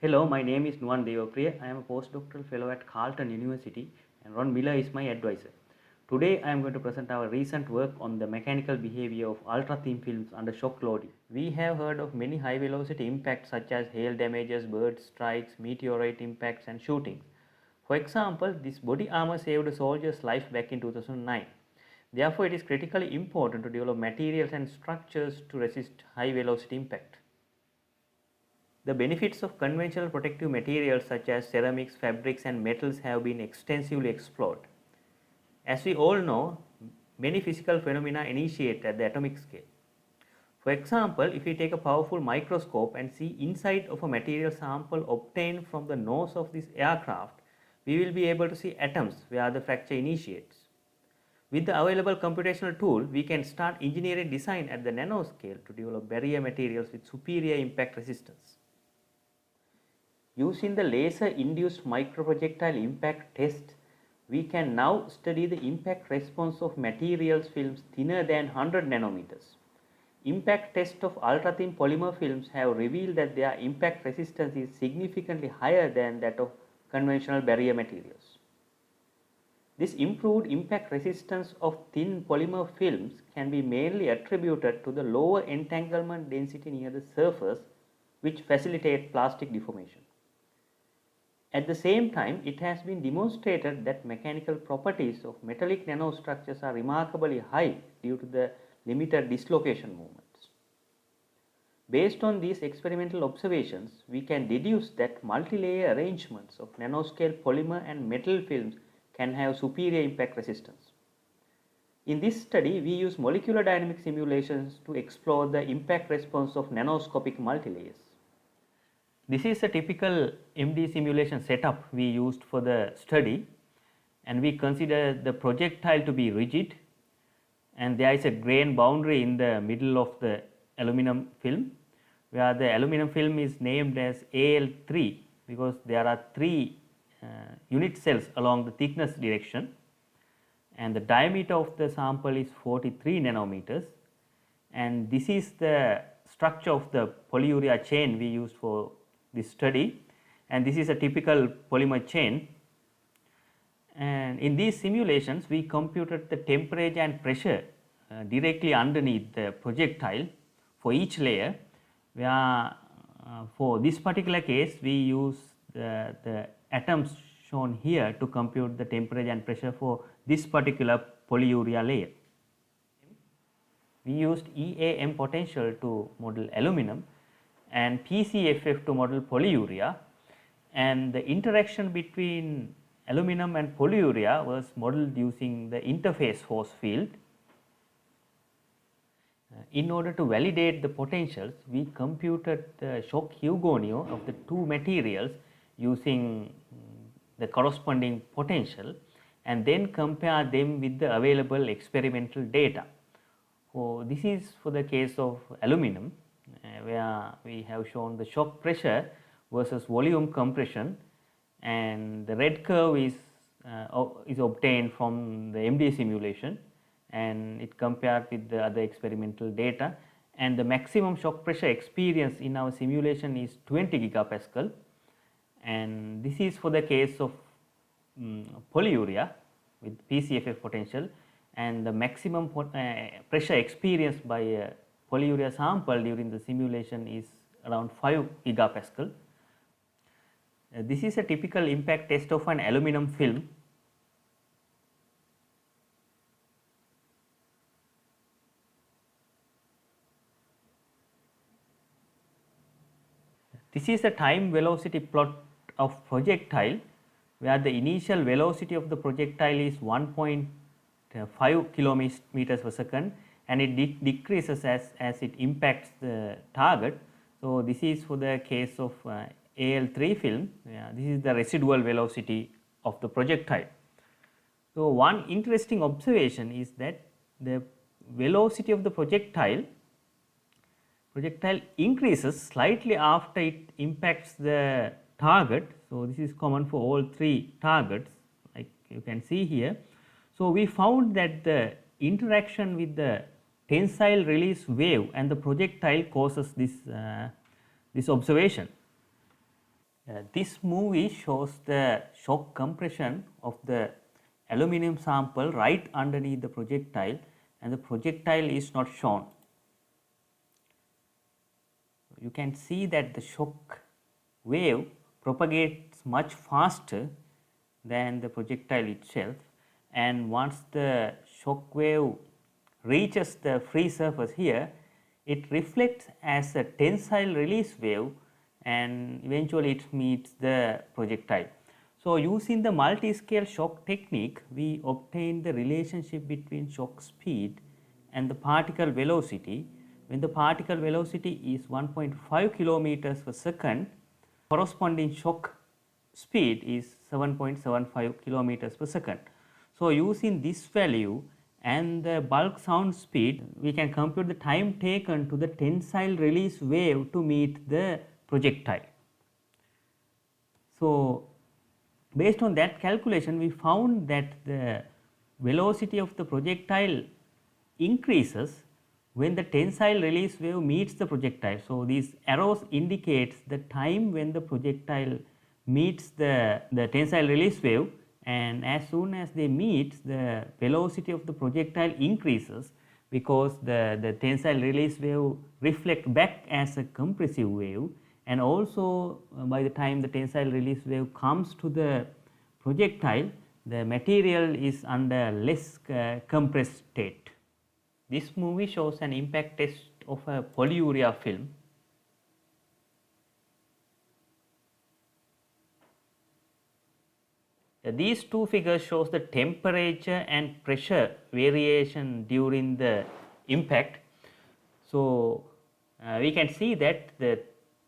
Hello, my name is Nuwan Devapriya. I am a postdoctoral fellow at Carleton University and Ron Miller is my advisor. Today I am going to present our recent work on the mechanical behavior of ultra-thin films under shock loading. We have heard of many high velocity impacts such as hail damages, bird strikes, meteorite impacts and shootings. For example, this body armor saved a soldier's life back in 2009. Therefore, it is critically important to develop materials and structures to resist high velocity impact. The benefits of conventional protective materials such as ceramics, fabrics and metals have been extensively explored. As we all know, many physical phenomena initiate at the atomic scale. For example, if we take a powerful microscope and see inside of a material sample obtained from the nose of this aircraft, we will be able to see atoms where the fracture initiates. With the available computational tool, we can start engineering design at the nanoscale to develop barrier materials with superior impact resistance. Using the laser-induced microprojectile impact test, we can now study the impact response of materials films thinner than 100 nanometers. Impact tests of ultra-thin polymer films have revealed that their impact resistance is significantly higher than that of conventional barrier materials. This improved impact resistance of thin polymer films can be mainly attributed to the lower entanglement density near the surface, which facilitate plastic deformation. At the same time, it has been demonstrated that mechanical properties of metallic nanostructures are remarkably high due to the limited dislocation moments. Based on these experimental observations, we can deduce that multi-layer arrangements of nanoscale polymer and metal films can have superior impact resistance. In this study, we use molecular dynamic simulations to explore the impact response of nanoscopic multilayers. This is a typical MD simulation setup we used for the study, and we consider the projectile to be rigid, and there is a grain boundary in the middle of the aluminum film, where the aluminum film is named as AL3 because there are three unit cells along the thickness direction, and the diameter of the sample is 43 nanometers, and this is the structure of the polyurea chain we used for this study, and this is a typical polymer chain. And in these simulations we computed the temperature and pressure directly underneath the projectile for each layer, where for this particular case we use the atoms shown here to compute the temperature and pressure for this particular polyurea layer. We used EAM potential to model aluminum and PCFF to model polyurea, and the interaction between aluminum and polyurea was modeled using the interface force field. In order to validate the potentials, we computed the shock Hugoniot of the two materials using the corresponding potential and then compare them with the available experimental data. So this is for the case of aluminum, where we have shown the shock pressure versus volume compression, and the red curve is obtained from the MD simulation, and it compared with the other experimental data, and the maximum shock pressure experience in our simulation is 20 gigapascal, and this is for the case of polyurea with PCFF potential, and the maximum pressure experienced by a polyurea sample during the simulation is around 5 gigapascal. This is a typical impact test of an aluminum film. This is a time velocity plot of projectile, where the initial velocity of the projectile is 1.5 kilometers per second, and it decreases as it impacts the target. So this is for the case of AL3 film. This is the residual velocity of the projectile. So one interesting observation is that the velocity of the projectile increases slightly after it impacts the target. So this is common for all three targets, like you can see here. So we found that the interaction with the tensile release wave and the projectile causes this observation. This movie shows the shock compression of the aluminum sample right underneath the projectile, and the projectile is not shown. You can see that the shock wave propagates much faster than the projectile itself, and once the shock wave reaches the free surface here, it reflects as a tensile release wave and eventually it meets the projectile. So, using the multi-scale shock technique, we obtain the relationship between shock speed and the particle velocity. When the particle velocity is 1.5 kilometers per second, corresponding shock speed is 7.75 kilometers per second. So, using this value and the bulk sound speed, we can compute the time taken to the tensile release wave to meet the projectile. So, based on that calculation, we found that the velocity of the projectile increases when the tensile release wave meets the projectile. So, these arrows indicates the time when the projectile meets the tensile release wave, and as soon as they meet, the velocity of the projectile increases because the tensile release wave reflect back as a compressive wave, and also by the time the tensile release wave comes to the projectile, the material is under less compressed state. This movie shows an impact test of a polyurea film. These two figures shows the temperature and pressure variation during the impact. So, we can see that the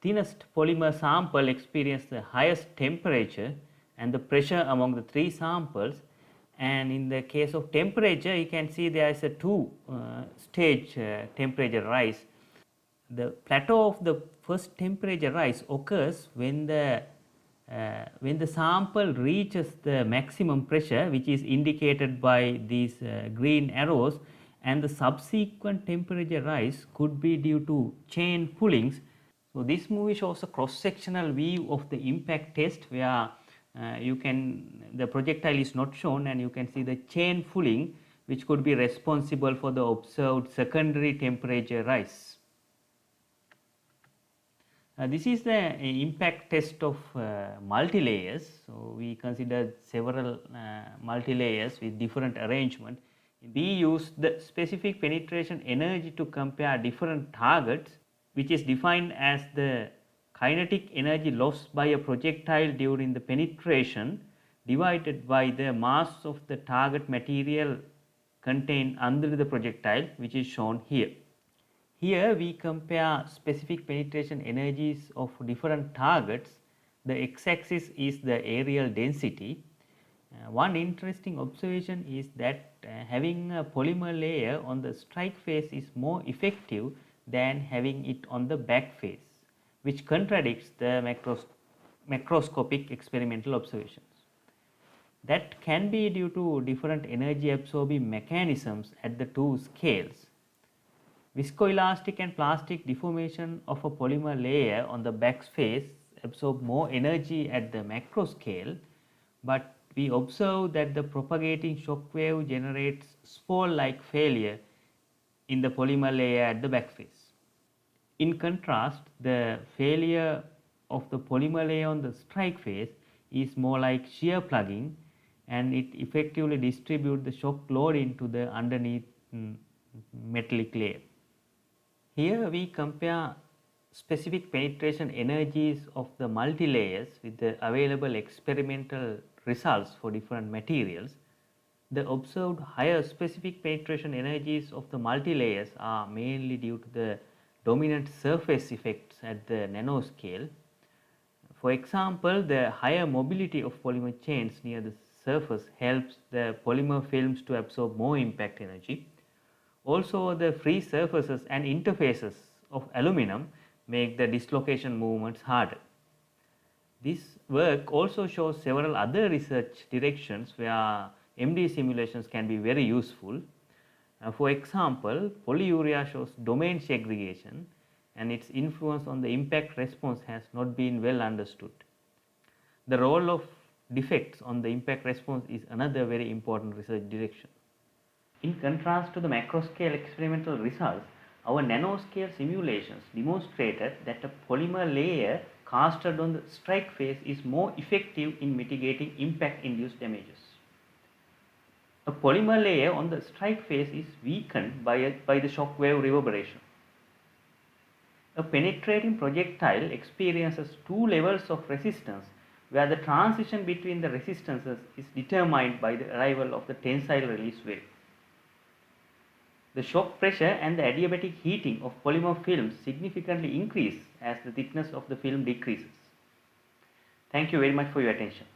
thinnest polymer sample experienced the highest temperature and the pressure among the three samples, and in the case of temperature you can see there is a two stage temperature rise. The plateau of the first temperature rise occurs when the sample reaches the maximum pressure, which is indicated by these green arrows, and the subsequent temperature rise could be due to chain pullings. So, this movie shows a cross sectional view of the impact test where the projectile is not shown and you can see the chain pulling which could be responsible for the observed secondary temperature rise. This is the impact test of multi-layers. So, we considered several multi-layers with different arrangement. We used the specific penetration energy to compare different targets, which is defined as the kinetic energy lost by a projectile during the penetration divided by the mass of the target material contained under the projectile, which is shown here. Here we compare specific penetration energies of different targets. The x-axis is the areal density. One interesting observation is that having a polymer layer on the strike face is more effective than having it on the back face, which contradicts the macroscopic experimental observations. That can be due to different energy absorbing mechanisms at the two scales. Viscoelastic and plastic deformation of a polymer layer on the back face absorb more energy at the macro scale, but we observe that the propagating shock wave generates spall-like failure in the polymer layer at the back face. In contrast, the failure of the polymer layer on the strike face is more like shear plugging, and it effectively distributes the shock load into the underneath metallic layer. Here we compare specific penetration energies of the multi-layers with the available experimental results for different materials. The observed higher specific penetration energies of the multi-layers are mainly due to the dominant surface effects at the nanoscale. For example, the higher mobility of polymer chains near the surface helps the polymer films to absorb more impact energy. Also, the free surfaces and interfaces of aluminum make the dislocation movements harder. This work also shows several other research directions where MD simulations can be very useful. For example, polyurea shows domain segregation and its influence on the impact response has not been well understood. The role of defects on the impact response is another very important research direction. In contrast to the macro-scale experimental results, our nanoscale simulations demonstrated that a polymer layer casted on the strike phase is more effective in mitigating impact-induced damages. A polymer layer on the strike phase is weakened by the shock wave reverberation. A penetrating projectile experiences two levels of resistance, where the transition between the resistances is determined by the arrival of the tensile release wave. The shock pressure and the adiabatic heating of polymer films significantly increase as the thickness of the film decreases. Thank you very much for your attention.